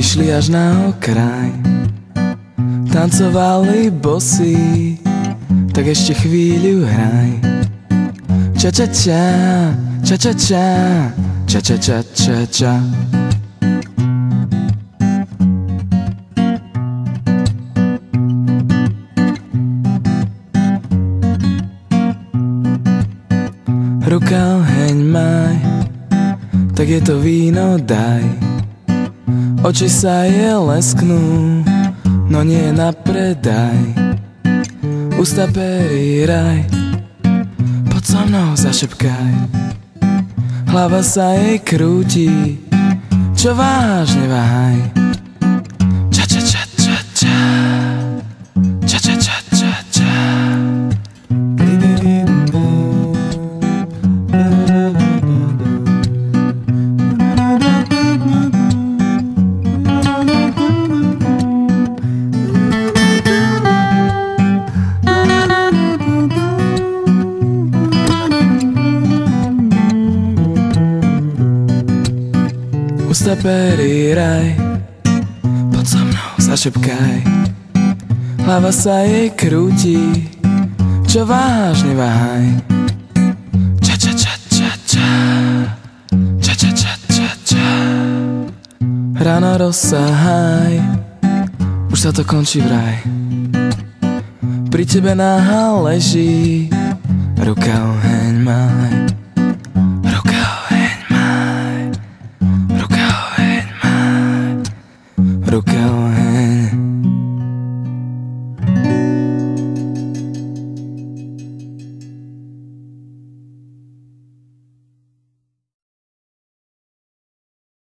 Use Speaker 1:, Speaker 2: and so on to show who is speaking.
Speaker 1: vyšli až na okraj, tancovali bosí, tak ešte chvíľu hraj. Ča ča ča, ča ča ča, ča ča ča ča ča. Ruka oheň maj, tak je to víno daj. Oči sa je lesknú, no nie na predaj. Ústa perí raj, poď so mnou zašepkaj. Hlava sa jej krúti, čo váhaš, neváhaj. Ča ča ča ča ča, ča ča ča ča ča. Ústa perí raj, poď so mnou zašepkaj. Hlava sa jej krúti, čo váhaš, neváhaj. Ča ča ča ča ča, ča ča ča ča ča. Ráno rozsahaj, už sa to končí vraj. Pri tebe náha leží, ruka oheň maj. Ruka